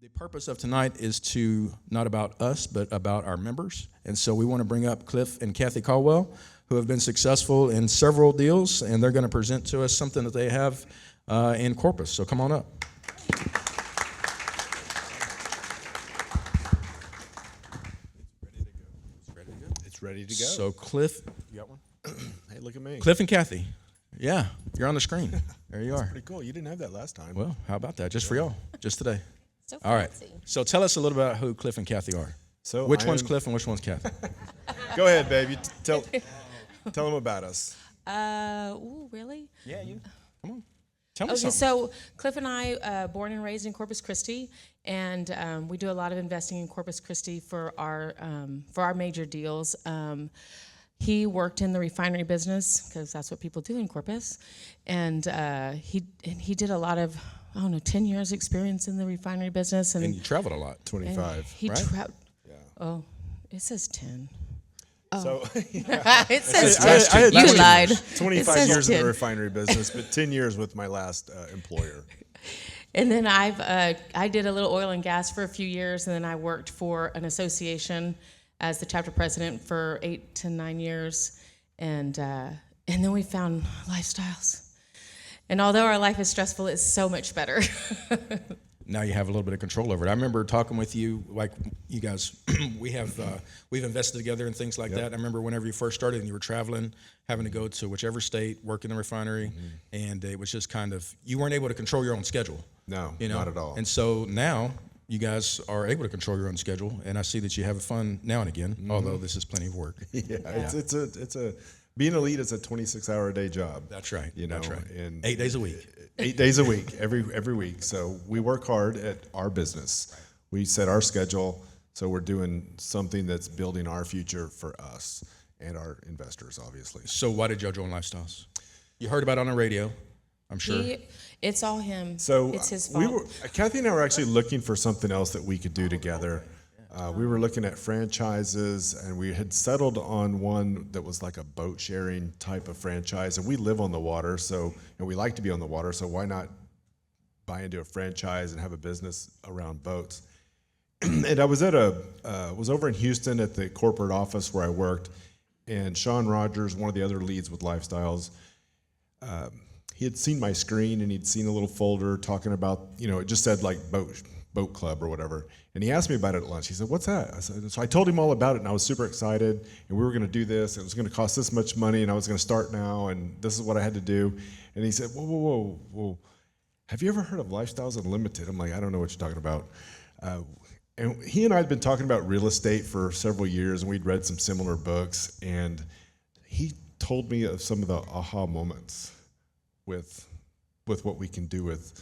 The purpose of tonight is to not about us, but about our members. And so we want to bring up Cliff and Kathy Caldwell, who have been successful in several deals, and they're going to present to us something that they have in Corpus. So come on up. It's ready to go. So Cliff, you got one? Hey, look at me. Cliff and Kathy. Yeah, you're on the screen. There you are. Pretty cool. You didn't have that last time. Well, how about that? Just for y'all, just today. So All right. fancy. So tell us a little about who Cliff and Kathy are. So Which one's Cliff and which one's Kathy? Go ahead, baby. Tell them about us. Ooh, really? Yeah, you. Come on. Tell me Okay, something. so Cliff and I, born and raised in Corpus Christi, and we do a lot of investing in Corpus Christi for our major deals. He worked in the refinery business because that's what people do in Corpus, and he did a lot of 10 years experience in the refinery business, And you traveled a lot. 25. he right? traveled. Yeah. Oh, it says 10. So It says I had 10. You 20 lied. 25 It says years in 10. the refinery business, but 10 years with my last employer. And then I did a little oil and gas for a few years, and then I worked for an association as the chapter president for 8 to 9 years, and then we found lifestyles. And although our life is stressful, it's so much better. Now you have a little bit of control over it. I remember talking with you, like you guys, we've invested together and things like that. I remember whenever you first started and you were traveling, having to go to whichever state, work in the refinery, and it was just kind of, you weren't able to control your own schedule. No, You know? not at all. And so now you guys are able to control your own schedule, and I see that you have fun now and again, although this is plenty of work. It's a being a lead is a 26-hour-a-day job. That's right. You know, That's right. and 8 days a week. 8 days a week, every week. So we work hard at our business. Right. We set our schedule, so we're doing something that's building our future for us and our investors, obviously. So why did y'all join Lifestyles? You heard about it on the radio, I'm sure. It's all him. So it's his fault. Kathy and I were actually looking for something else that we could do together. We were looking at franchises, and we had settled on one that was like a boat sharing type of franchise. And we live on the water, and we like to be on the water, so why not buy into a franchise and have a business around boats? And I was was over in Houston at the corporate office where I worked, and Sean Rogers, one of the other leads with Lifestyles, he had seen my screen, and he'd seen a little folder talking about, it just said like boat club or whatever. And he asked me about it at lunch. He said, "What's that?" So I told him all about it, and I was super excited, and we were going to do this, and it was going to cost this much money, and I was going to start now, and this is what I had to do. And he said, whoa, have you ever heard of Lifestyles Unlimited? I'm like, I don't know what you're talking about. And he and I had been talking about real estate for several years, and we'd read some similar books, and he told me of some of the aha moments with what we can do with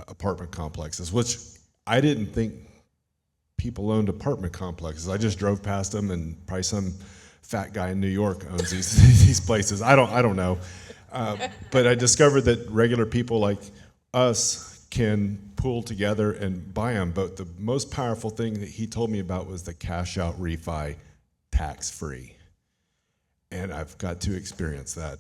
apartment complexes, which I didn't think people owned apartment complexes. I just drove past them, and probably some fat guy in New York owns these places. I don't know, but I discovered that regular people like us can pool together and buy them. But the most powerful thing that he told me about was the cash out refi, tax free, and I've got to experience that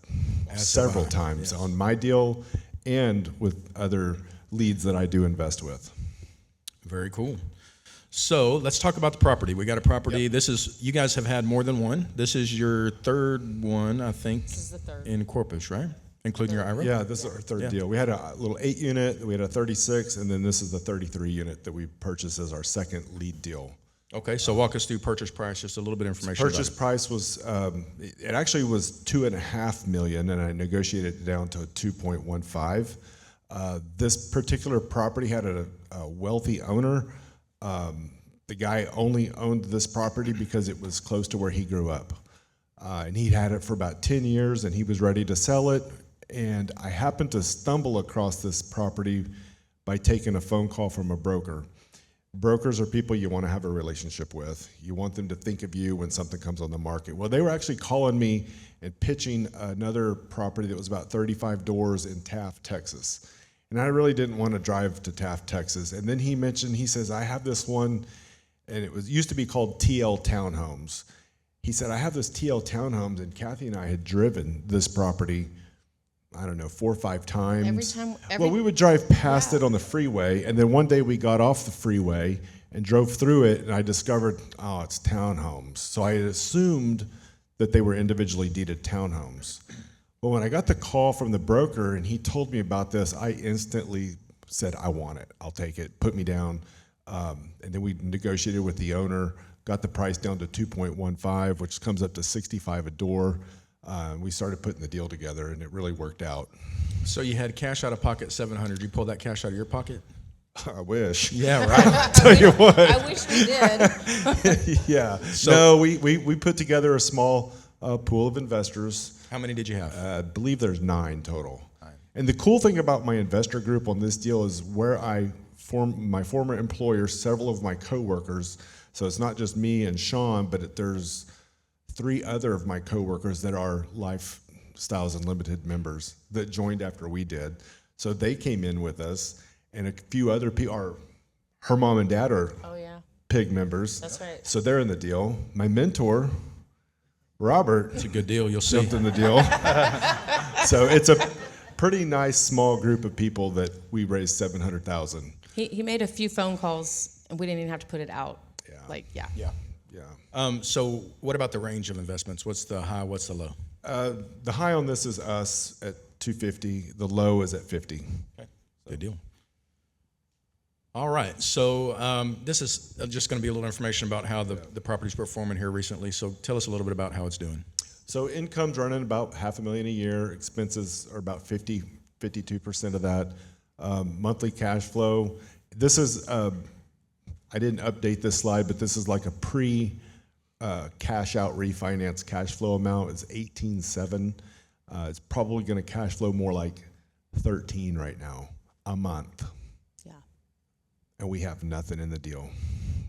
several times on my deal and with other leads that I do invest with. Very cool. So let's talk about the property. We got a property. Yep. You guys have had more than one. This is your third one, I think. This is the third. In Corpus, right? Including your IRA? Yeah, this is our third deal. We had a little 8 unit, we had a 36, and then this is the 33 unit that we purchased as our second lead deal. Okay, so walk us through purchase price, just a little bit of information Purchase price was, it actually was $2.5 million, and I negotiated it down to 2.15. This particular property had a wealthy owner. The guy only owned this property because it was close to where he grew up. And he'd had it for about 10 years, and he was ready to sell it. And I happened to stumble across this property by taking a phone call from a broker. Brokers are people you want to have a relationship with. You want them to think of you when something comes on the market. Well, they were actually calling me and pitching another property that was about 35 doors in Taft, Texas. And I really didn't want to drive to Taft, Texas. And then he says, I have this one, and used to be called TL Townhomes. He said, I have this TL Townhomes, and Kathy and I had driven this property, I don't know, 4 or 5 times. Every We would drive past Yeah. it on the freeway, and then one day we got off the freeway and drove through it, and I discovered, oh, it's townhomes. So I had assumed that they were individually deeded townhomes. But when I got the call from the broker and he told me about this, I instantly said, I want it. I'll take it. Put me down. And then we negotiated with the owner, got the price down to 2.15, which comes up to $65 a door. We started putting the deal together, and it really worked out. So you had cash out of pocket $700. You pulled that cash out of your pocket? I wish. Yeah, right. Tell you what. I wish we did. Yeah. So- No, we put together a small pool of investors. How many did you have? I believe there's 9 total. And the cool thing about my investor group on this deal is where I formed my former employer, several of my coworkers. So it's not just me and Sean, but there's 3 other of my coworkers that are Lifestyles Unlimited members that joined after we did. So they came in with us, and a few other people. Her mom and dad are Oh yeah, PIG members. that's right. So they're in the deal. My mentor, Robert, It's a good deal. You'll see. jumped in the deal. So it's a pretty nice small group of people that we raised $700,000. He made a few phone calls, and we didn't even have to put it out. Yeah. Yeah. Yeah. So what about the range of investments? What's the high? What's the low? The high on this is us at 250. The low is at 50. Okay. Good deal. All right. So this is just going to be a little information about how the property's performing here recently. So tell us a little bit about how it's doing. So income's running about $500,000 a year. Expenses are about 52% of that. Monthly cash flow. This is, I didn't update this slide, but this is like a cash out refinance cash flow amount. It's 18.7. It's probably going to cash flow more like 13 right now a month. Yeah. And we have nothing in the deal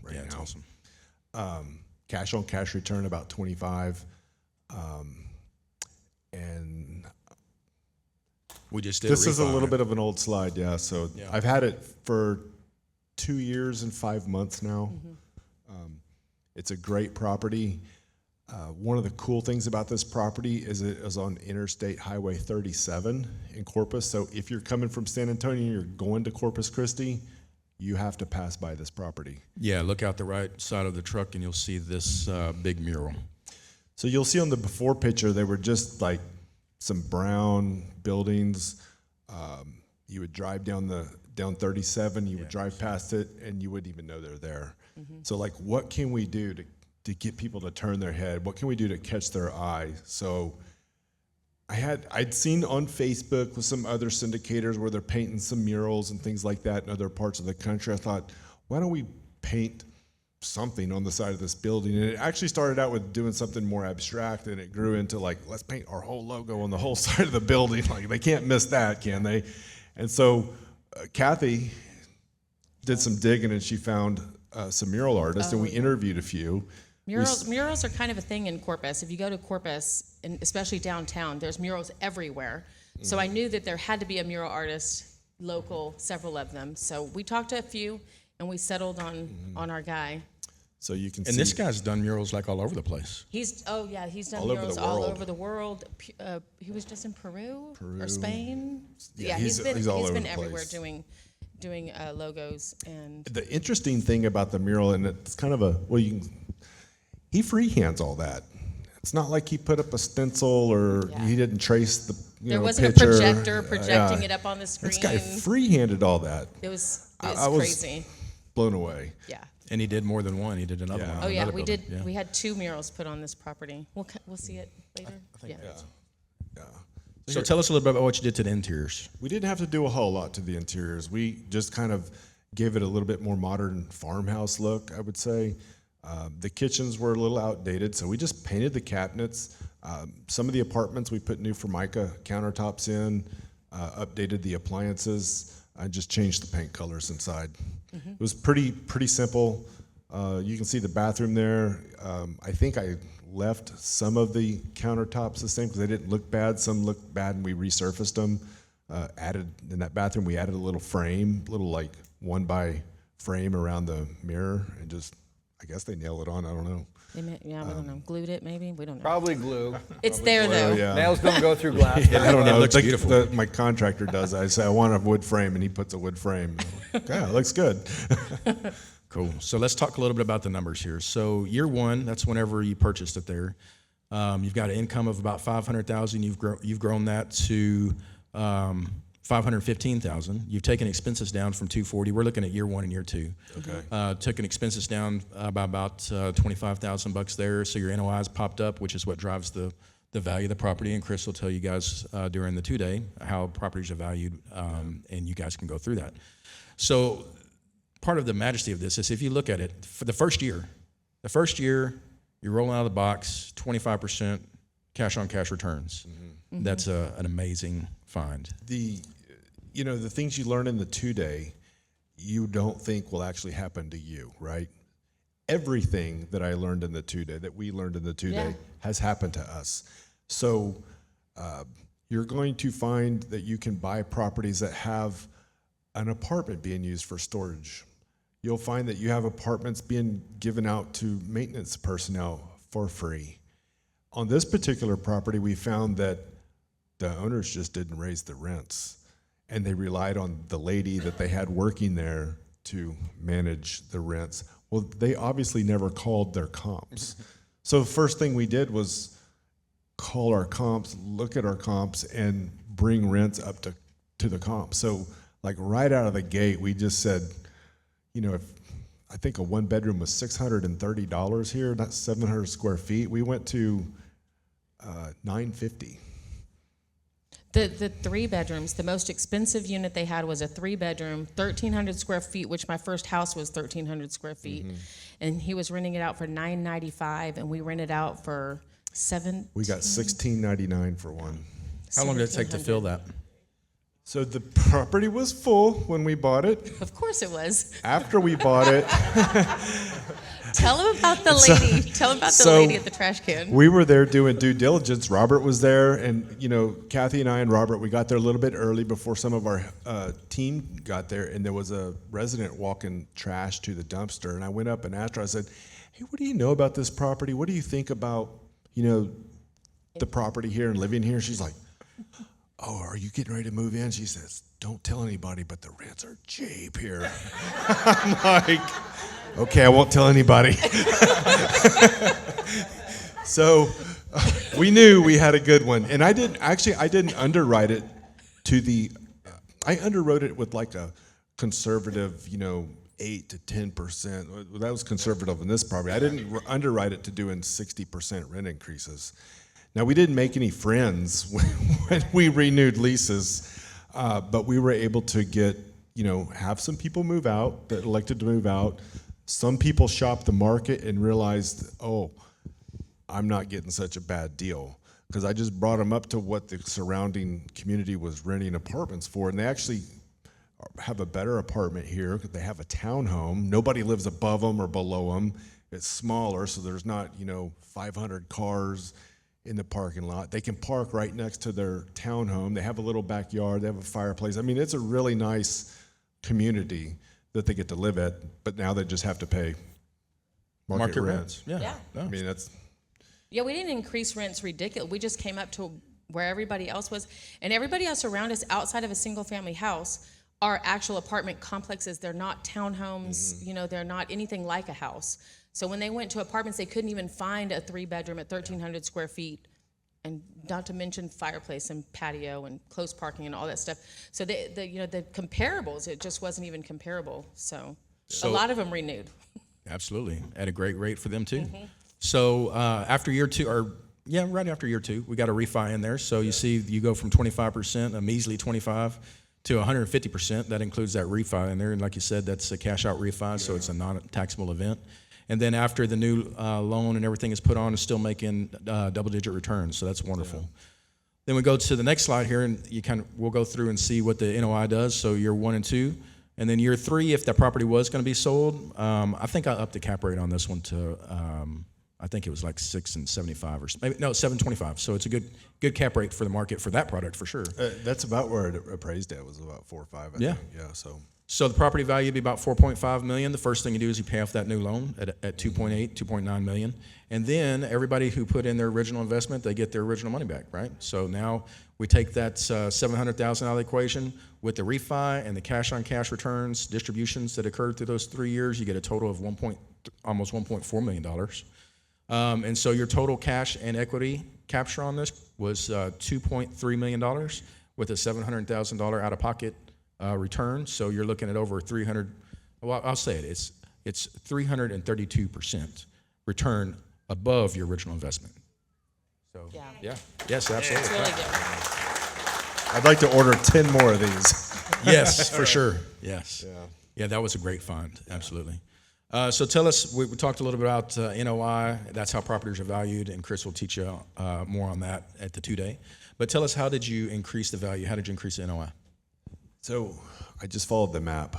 right Yeah, it's now. awesome. Cash on cash return about 25. And We just did this is a refi. little bit of an old slide, yeah. So Yeah. I've had it for 2 years and 5 months now. It's a great property. One of the cool things about this property is it is on Interstate Highway 37 in Corpus. So if you're coming from San Antonio and you're going to Corpus Christi, you have to pass by this property. Yeah, look out the right side of the truck and you'll see this big mural. So you'll see on the before picture, they were just like some brown buildings. You would drive down 37, you would drive past it, and you wouldn't even know they're there. So like, what can we do to get people to turn their head? What can we do to catch their eye? So I'd seen on Facebook with some other syndicators where they're painting some murals and things like that in other parts of the country. I thought, why don't we paint something on the side of this building? And it actually started out with doing something more abstract, and it grew into like, let's paint our whole logo on the whole side of the building. Like, they can't miss that, can they? And so Kathy did some digging, and she found some mural artists, and we interviewed a few. Murals are kind of a thing in Corpus. If you go to Corpus, and especially downtown, there's murals everywhere. So I knew that there had to be a mural artist local, several of them. So we talked to a few, and we settled on our guy. So you can see. And this guy's done murals like all over the place. He's done All over murals the all world. over the world. He was just in Peru Peru. or Spain. Yeah, he's he's all over been the everywhere place. doing logos and. The interesting thing about the mural, and it's kind of he freehands all that. It's not like he put up a stencil or Yeah. he didn't trace the There wasn't picture. a projector projecting it up on the screen. This guy freehanded all that. It was I was crazy. blown away. Yeah. And he did more than one. He did another Yeah. one. on Oh yeah, another we building. did. Yeah. We had 2 murals put on this property. We'll see it later. Yeah. So tell us a little bit about what you did to the interiors. We didn't have to do a whole lot to the interiors. We just kind of gave it a little bit more modern farmhouse look, I would say. The kitchens were a little outdated, so we just painted the cabinets. Some of the apartments we put new Formica countertops in, updated the appliances, and just changed the paint colors inside. It was pretty simple. You can see the bathroom there. I think I left some of the countertops the same because they didn't look bad. Some looked bad, and we resurfaced them. Added in that bathroom, we added a little frame, little like 1x frame around the mirror, and just I guess they nailed it on. I don't know. They we don't know. Glued it, maybe? We don't know. Probably glue. It's there, though. Yeah. Nails don't go through glass. I don't know. It looks beautiful. My contractor does. I say I want a wood frame, and he puts a wood frame. Yeah, it looks good. Cool. So let's talk a little bit about the numbers here. So year one, that's whenever you purchased it there. You've got an income of about $500,000. You've grown that to $515,000. You've taken expenses down from $240,000. We're looking at year one and year two. Okay. Taken expenses down by about $25,000 there. So your NOI's popped up, which is what drives the value of the property. And Chris will tell you guys during the 2-day how properties are valued, and you guys can go through that. So part of the majesty of this is if you look at it, for the first year, you're rolling out of the box, 25% cash-on-cash returns. Mm-hmm. That's an amazing find. The things you learn in the 2-day, you don't think will actually happen to you, right? Everything that I learned in the 2-day, that we learned in the 2-day, has happened to us. So you're going to find that you can buy properties that have an apartment being used for storage. You'll find that you have apartments being given out to maintenance personnel for free. On this particular property, we found that the owners just didn't raise the rents, and they relied on the lady that they had working there to manage the rents. Well, they obviously never called their comps. So the first thing we did was call our comps, look at our comps, and bring rents up to the comp. So like right out of the gate, we just said, if I think a 1-bedroom was $630 here, that's 700 square feet. We went to $950. The 3 bedrooms, the most expensive unit they had was a 3-bedroom, 1,300 square feet, which my first house was 1,300 square feet. Mm-hmm. And he was renting it out for $995, and we rented out for $17. We got $16.99 for one. How long did it take to fill that? So the property was full when we bought it. Of course it was. After we bought it, Tell him about the lady. Tell him about the lady at the trash can. We were there doing due diligence. Robert was there, and Kathy and I and Robert, we got there a little bit early before some of our team got there, and there was a resident walking trash to the dumpster, and I went up and asked her. I said, "Hey, what do you know about this property? What do you think about the property here and living here?" She's like, "Oh, are you getting ready to move in?" She says, "Don't tell anybody, but the rents are cheap here." I'm like, okay, I won't tell anybody. So we knew we had a good one. And I didn't underwrite it I underwrote it with like a conservative, 8 to 10%. That was conservative in this property. I didn't underwrite it to doing 60% rent increases. Now, we didn't make any friends when we renewed leases, but we were able to get, have some people move out that elected to move out. Some people shopped the market and realized, oh, I'm not getting such a bad deal, because I just brought them up to what the surrounding community was renting apartments for, and they actually have a better apartment here. They have a townhome. Nobody lives above them or below them. It's smaller, so there's not, 500 cars in the parking lot. They can park right next to their townhome. They have a little backyard. They have a fireplace. I mean, it's a really nice community that they get to live at, but now they just have to pay market rents. Yeah. I mean, that's... Yeah, we didn't increase rents ridiculous. We just came up to where everybody else was. And everybody else around us outside of a single-family house are actual apartment complexes. They're not townhomes. Mm-hmm. They're not anything like a house. So when they went to apartments, they couldn't even find a 3-bedroom at 1,300 square feet, and not to mention fireplace and patio and close parking and all that stuff. So the comparables, it just wasn't even comparable. So a lot of them renewed. Absolutely, at a great rate for them too. Mm-hmm. So after year two, right after year two, we got a refi in there. So you see, you go from 25%, a measly 25, to 150%. That includes that refi in there, and like you said, that's a cash out refi, so it's a non-taxable event. And then after the new loan and everything is put on, it's still making double-digit returns, so that's wonderful. Yeah. Then we go to the next slide here, and we'll go through and see what the NOI does. So year 1 and 2, and then year 3, if that property was going to be sold, I think I upped the cap rate on this one to I think it was like 6.75 or maybe no 7.25. So it's a good cap rate for the market for that product for sure. That's about where it appraised at, was about 4 or 5. I Yeah. think. Yeah. So the property value would be about $4.5 million. The first thing you do is you pay off that new loan at 2.8, 2.9 million. And then everybody who put in their original investment, they get their original money back, right? So now we take that $700,000 out of the equation with the refi and the cash on cash returns, distributions that occurred through those 3 years, you get a total of almost $1.4 million. And so your total cash and equity capture on this was $2.3 million with a $700,000 out of pocket return. So you're looking at over 300. Well, I'll say it's 332% return above your original investment. So yes, absolutely. It's really good. I'd like to order 10 more of these. Yes, for sure. Yes. Yeah, that was a great find. Absolutely. So tell us, we talked a little bit about NOI. That's how properties are valued, and Chris will teach you more on that at the 2-day. But tell us, how did you increase the value? How did you increase the NOI? So I just followed the map.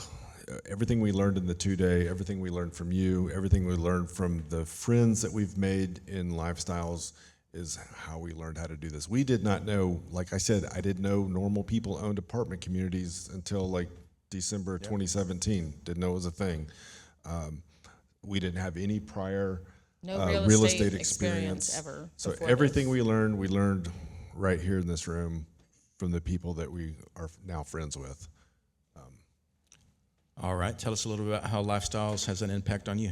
Everything we learned in the 2-day, everything we learned from you, everything we learned from the friends that we've made in lifestyles is how we learned how to do this. We did not know, like I said, I didn't know normal people owned apartment communities until like December 2017. Didn't know it was a thing. We didn't have any prior real estate experience ever. So everything we learned right here in this room from the people that we are now friends with. All right. Tell us a little bit about how Lifestyles has an impact on you.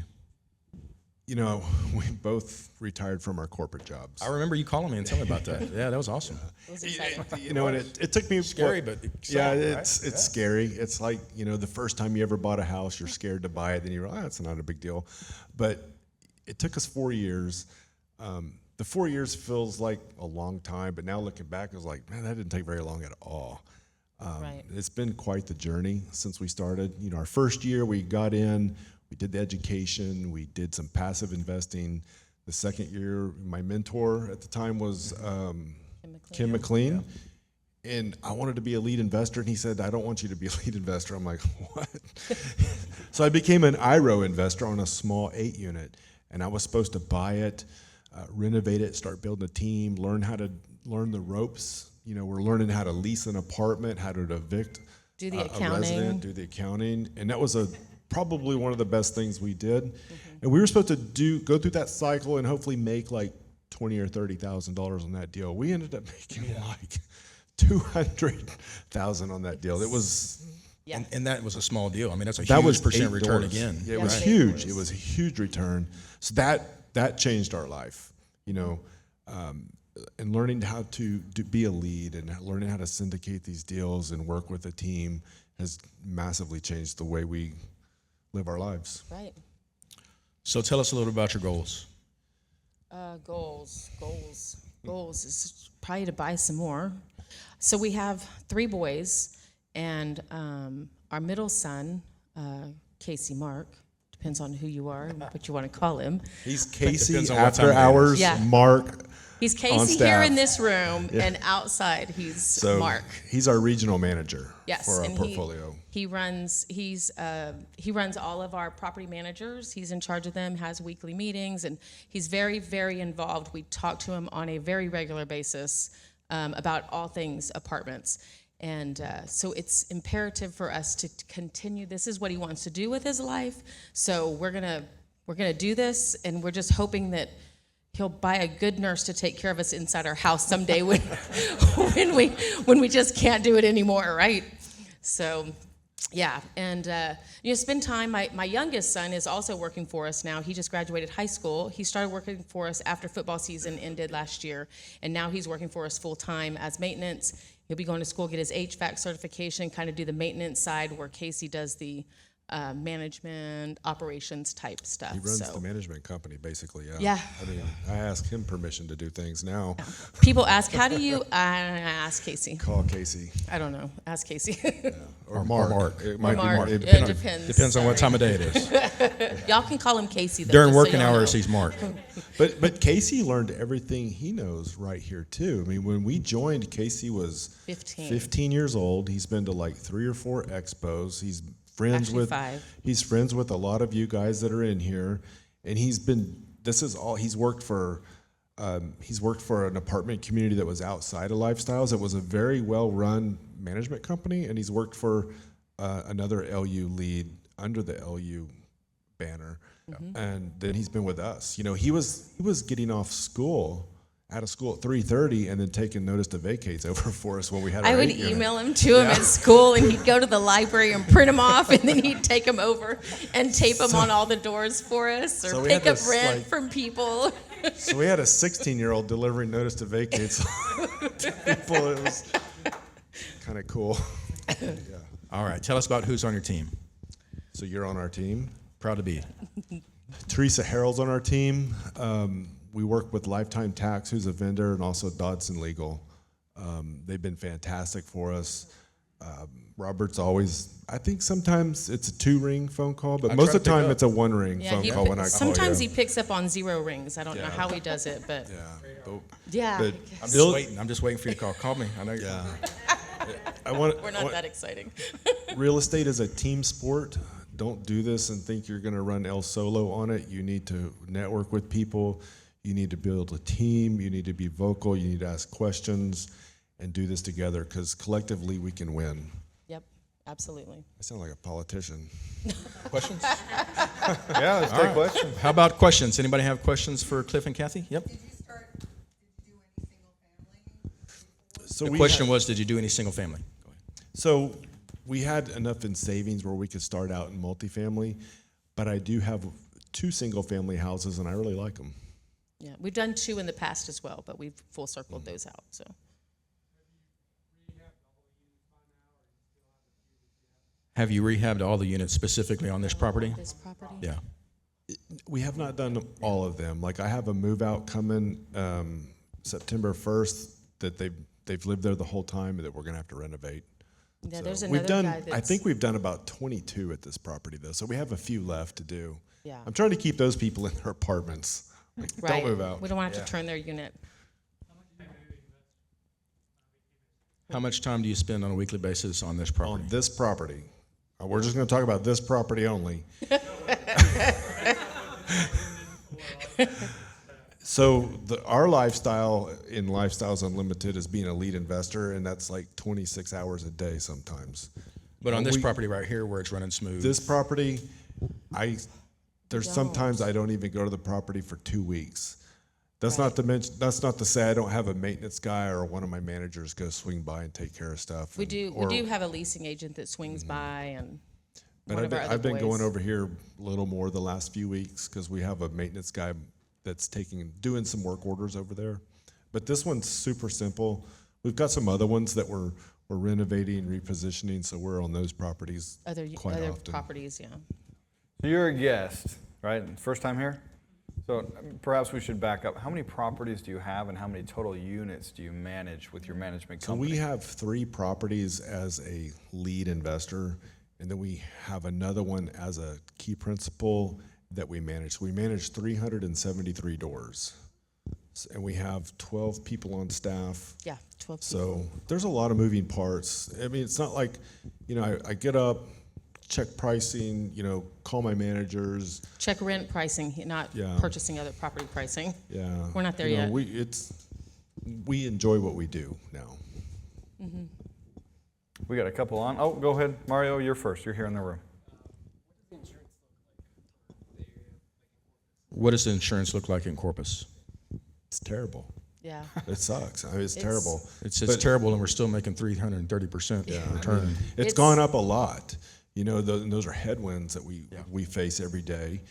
You know, we both retired from our corporate jobs. I remember you calling me and telling me about that. Yeah, that was awesome. It was exciting. You know, and it took me Scary, but exciting, it's scary. It's like, you know, the first time you ever bought a house, you're scared to buy it, then you realize, it's not a big deal. But it took us 4 years. The 4 years feels like a long time, but now looking back, I was like, man, that didn't take very long at all. Right. It's been quite the journey since we started. You know, our first year we got in, we did the education, we did some passive investing. The second year, my mentor at the time was Kim McLean. And I wanted to be a lead investor, and he said, I don't want you to be a lead investor. I'm like, what? So I became an IRO investor on a small 8-unit, and I was supposed to buy it, renovate it, start building a team, learn the ropes. You know, we're learning how to lease an apartment, how to evict Do the a resident, do the accounting, and that was probably one of the best things we did. Mm-hmm. And we were supposed to go through that cycle and hopefully make like $20,000 or $30,000 on that deal. We ended up making like $200,000 on that deal. It was. Yeah. And that was a small deal. I mean, that's a That huge was percent return $8. again. It was huge. It was a huge return. So that changed our life, you know, and learning how to be a lead and learning how to syndicate these deals and work with a team has massively changed the way we live our lives. Right. So tell us a little about your goals. Goals is probably to buy some more. So we have 3 boys, and our middle son, Casey Mark, depends on who you are and what you want to call him. He's Casey Depends on what time after it is. hours, Yeah. Mark. He's on Casey staff. here in this room, and outside he's Mark. He's our regional manager Yes, for our and portfolio. he runs all of our property managers. He's in charge of them, has weekly meetings, and he's very, very involved. We talk to him on a very regular basis about all things apartments. And so it's imperative for us to continue. This is what he wants to do with his life. So we're gonna do this, and we're just hoping that he'll buy a good nurse to take care of us inside our house someday when when we just can't do it anymore, right? So, yeah, and spend time. My youngest son is also working for us now. He just graduated high school. He started working for us after football season ended last year, and now he's working for us full time as maintenance. He'll be going to school, get his HVAC certification, kind of do the maintenance side where Casey does the management, operations type stuff. He runs the management company, basically. Yeah. I mean, I ask him permission to do things now. People ask, how do you, I ask Casey. Call Casey. I don't know. Ask Casey. Or Mark. It might Mark. be Mark. It depends. Depends on what time of day it is. Y'all can call him Casey, though. During just so working y'all hours, know. he's Mark. But Casey learned everything he knows right here, too. I mean, when we joined, Casey was 15 years old. He's been to like 3 or 4 expos. He's friends Actually with 5. He's friends with a lot of you guys that are in here, and he's been this is all he's worked for. He's worked for an apartment community that was outside of Lifestyles. It was a very well-run management company, and he's worked for another LU lead under the LU banner. And then he's been with us. You know, he was getting out of school at 3:30 and then taking notice to vacates over for us when we had our I would 8 unit. email him to him at school, and he'd go to the library and print them off, and then he'd take them over and tape them on all the doors for us, or So we had pick up this, rent like- from people. So we had a 16-year-old delivering notice to vacates to people. It was kind of cool. Yeah. All right, tell us about who's on your team. So you're on our team. Proud to be. Teresa Harrell's on our team. We work with Lifetime Tax, who's a vendor, and also Dodson Legal. They've been fantastic for us. Robert's always, I think sometimes it's a 2-ring phone call, but I most try of to the pick time up. it's a 1-ring Yeah, phone call when I call sometimes you. he picks up on 0 rings. I don't know how he does it, but Yeah. yeah, But I'm just waiting for you to call. Call me. I know. yeah. I want, we're not that exciting. real estate is a team sport. Don't do this and think you're going to run El Solo on it. You need to network with people. You need to build a team. You need to be vocal. You need to ask questions and do this together, because collectively we can win. Yep, absolutely. I sound like a politician. Questions? Yeah, let's take questions. How about questions? Anybody have questions for Cliff and Kathy? Yep. Did you do any single family? So The we question had- was, did you do any single family? Go ahead. So we had enough in savings where we could start out in multifamily, but I do have 2 single-family houses, and I really like them. Yeah, we've done 2 in the past as well, but we've full circled those out. So Have you rehabbed all the units specifically on this property? this property. Yeah. We have not done all of them. Like, I have a move-out coming September 1st that they've lived there the whole time, that we're going to have to renovate. Yeah, So there's we've another done, guy that's. I think we've done about 22 at this property, though, so we have a few left to do. Yeah. I'm trying to keep those people in their apartments. Like, Right. Don't move out. We don't want to have to turn their unit. How much time do you spend on a weekly basis on this property? On this property. We're just going to talk about this property only. So our lifestyle in Lifestyles Unlimited is being a lead investor, and that's like 26 hours a day sometimes. But on this we- property right here where it's running smooth. This property, there's Don't. sometimes I don't even go to the property for 2 weeks. That's not to mention, that's not to say I don't have a maintenance guy or one of my managers go swing by and take care of stuff. We and- do. or- We do have a leasing agent that swings by, and But one of our other I've been boys. going over here a little more the last few weeks because we have a maintenance guy that's doing some work orders over there. But this one's super simple. We've got some other ones that we're renovating, repositioning, so we're on those properties other quite often. properties. Yeah. So you're a guest, right? First time here? So perhaps we should back up. How many properties do you have, and how many total units do you manage with your management So company? we have 3 properties as a lead investor, and then we have another one as a key principal that we manage. So we manage 373 doors, and we have 12 people on staff. Yeah. 12 people. So there's a lot of moving parts. I mean, it's not like, I get up, check pricing, call my managers. Check rent pricing, not Yeah. purchasing other property pricing. Yeah. We're not there yet. We enjoy what we do now. We got a couple on. Oh, go ahead. Mario, you're first. You're here in the room. What does the insurance look like in Corpus? It's terrible. Yeah. It sucks. I mean, it's It's- terrible. It's But- terrible, and we're still making 330% return. It's It's- gone up a lot. And those are headwinds that we face every day.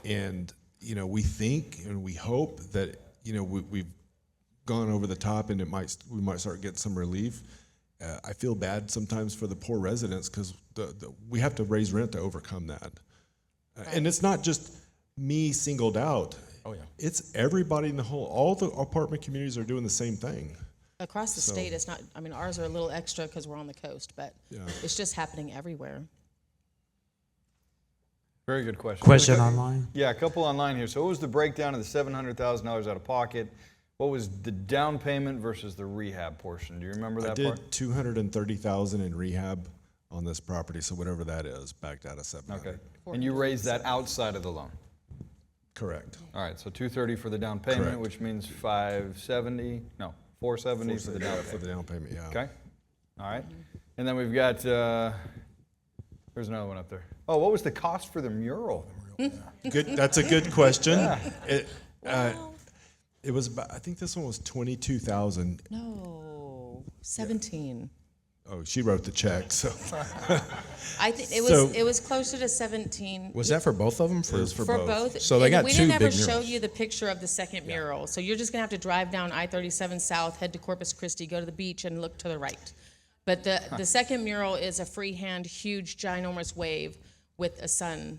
And, we think and we hope that, we've gone over the top and we might start getting some relief. I feel bad sometimes for the poor residents because we have to raise rent to overcome that. And it's not just me singled out. Oh, yeah. It's everybody in all the apartment communities are doing the same thing. Across the state, it's not. I mean, ours are a little extra because we're on the coast, but Yeah. it's just happening everywhere. Very good question. Question online? Yeah, a couple online here. So what was the breakdown of the $700,000 out of pocket? What was the down payment versus the rehab portion? Do you remember I that did part? 230,000 in rehab on this property, so whatever that is, backed out of 700. Okay. And you raised that outside of the loan? Correct. All right, so 230 for the down payment, Correct. which means 470 for the down For payment. the down payment, yeah. Okay, all right. And then we've got, there's another one up there. Oh, what was the cost for the mural? Good. That's a good question. It was about, I think this one was 22,000. No, 17. Oh, she wrote the check, so. I think it So- was closer to 17. Was that for both of them? It was for For both. both. So they and got we two didn't ever big show murals. you the picture of the second mural. So you're just gonna have to drive down I-37 South, head to Corpus Christi, go to the beach, and look to the right. But the second mural is a freehand, huge, ginormous wave with a sun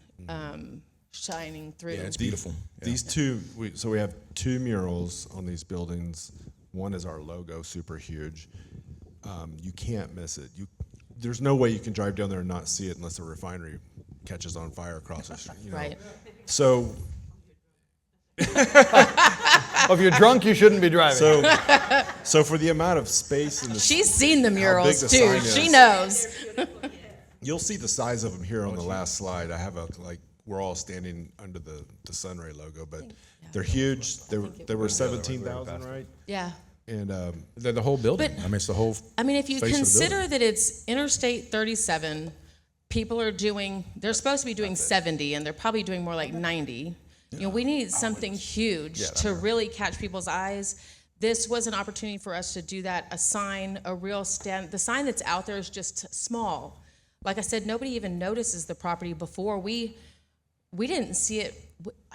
shining through. Yeah, it's beautiful. These two, so we have two murals on these buildings. One is our logo, super huge. You can't miss it. There's no way you can drive down there and not see it unless a refinery catches on fire across the street. You know? Right. So, Oh, if you're drunk, you shouldn't be driving. so for the amount of space in the, She's seen the murals the too. sign She is. knows. you'll see the size of them here on the last slide. I have we're all standing under the Sunray logo, but they're huge. They were 17,000, right? Yeah. And The whole building. But- I mean, it's the whole. I mean, if you face of the consider building. that it's Interstate 37, people are doing, they're supposed to be doing 70, and they're probably doing more like 90. You know, we need something huge to really catch people's eyes. This was an opportunity for us to do that, a sign, a real stand. The sign that's out there is just small. Like I said, nobody even notices the property before. We didn't see it.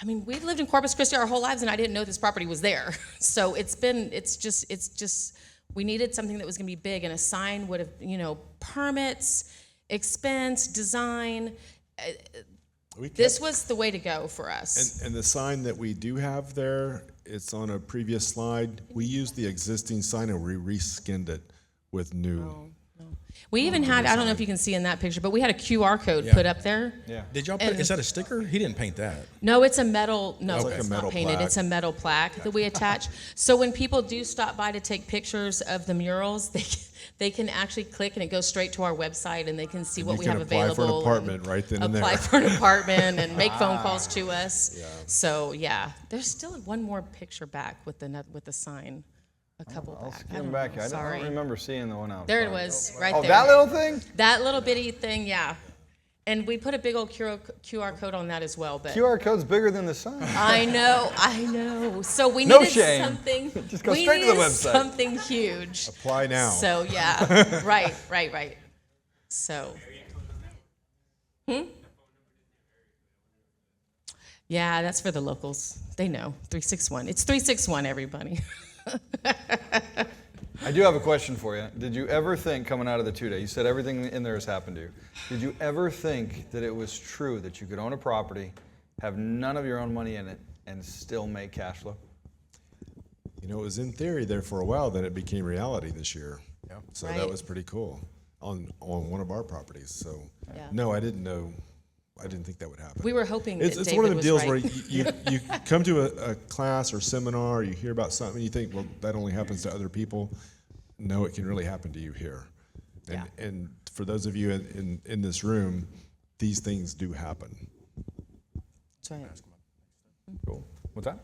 I mean, we lived in Corpus Christi our whole lives, and I didn't know this property was there. So it's just, we needed something that was gonna be big, and a sign would have, permits, expense, design. This was the way to go for us. And the sign that we do have there, it's on a previous slide. We used the existing sign and we reskinned it with new. We even had, I don't know if you can see in that picture, but we had a QR code put up there. Yeah. Did y'all put? and- Is that a sticker? He didn't paint that. No, it's a metal, no, It's like a it's metal not painted, plaque. it's a metal plaque that we attach. So when people do stop by to take pictures of the murals, they can actually click and it goes straight to our website and they can see what you we can have apply available. for an and apartment right then and there. Apply for an apartment and make phone calls to us. So, yeah, there's still one more picture back with the sign, a couple I'll back. I skim don't back know, here. I sorry. don't remember seeing the one out. There it was, right Oh, there. that little thing? That little bitty thing, yeah. And we put a big old QR code on that as well, but. QR code's bigger than the sign. I know. So we No needed shame. something. Just go we straight to the needed website. Something huge. Apply now. So yeah, right. So. Yeah, that's for the locals. They know. 361. It's 361, everybody. I do have a question for you. Did you ever think, coming out of the 2-day, you said everything in there has happened to you. Did you ever think that it was true that you could own a property, have none of your own money in it, and still make cash flow? It was in theory there for a while, then it became reality this year. Yeah. So Right. that was pretty cool on one of our properties. So Yeah. no, I didn't know. I didn't think that would happen. We were hoping It's that one of David them was deals right. where you come to a class or seminar, you hear about something, you think, well, that only happens to other people. No, it can really happen to you here. And for those of you in this room, these things do happen. That's right. Cool. What's that?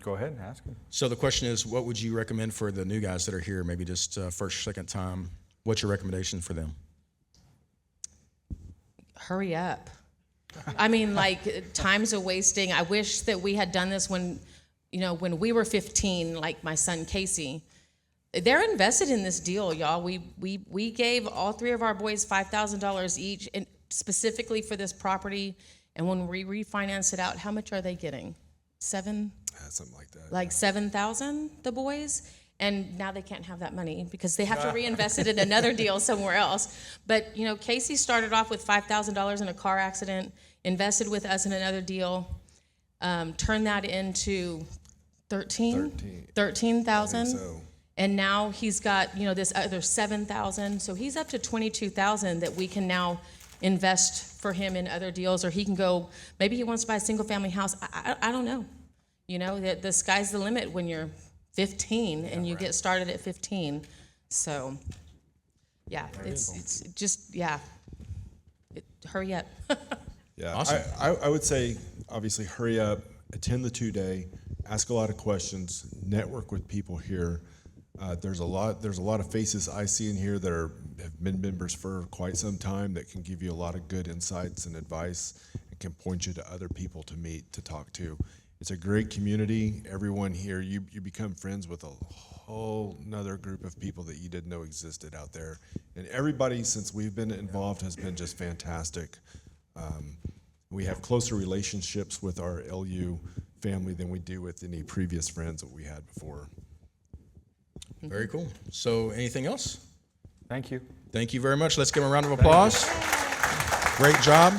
Go ahead and ask him. So the question is, what would you recommend for the new guys that are here, maybe just first, second time? What's your recommendation for them? Hurry up. I mean, like, time's a wasting. I wish that we had done this when we were 15, like my son Casey. They're invested in this deal, y'all. We gave all three of our boys $5,000 each, and specifically for this property. And when we refinance it out, how much are they getting? Something like that. like 7,000, the boys, and now they can't have that money because they have to reinvest it in another deal somewhere else. But Casey started off with $5,000 in a car accident, invested with us in another deal, turned that into 13,000, so. and now he's got this other 7,000. So he's up to 22,000 that we can now invest for him in other deals, or he can go. Maybe he wants to buy a single family house. I don't know. That the sky's the limit when you're 15 and you get started at 15. So, yeah, it's just hurry up. Yeah, Awesome. I would say, obviously, hurry up, attend the 2-day, ask a lot of questions, network with people here. There's a lot of faces I see in here that have been members for quite some time that can give you a lot of good insights and advice and can point you to other people to meet, to talk to. It's a great community. Everyone here, you become friends with a whole nother group of people that you didn't know existed out there. And everybody, since we've been involved, has been just fantastic. We have closer relationships with our LU family than we do with any previous friends that we had before. Very cool. So anything else? Thank you. Thank you very much. Let's give him a round of applause. Great job.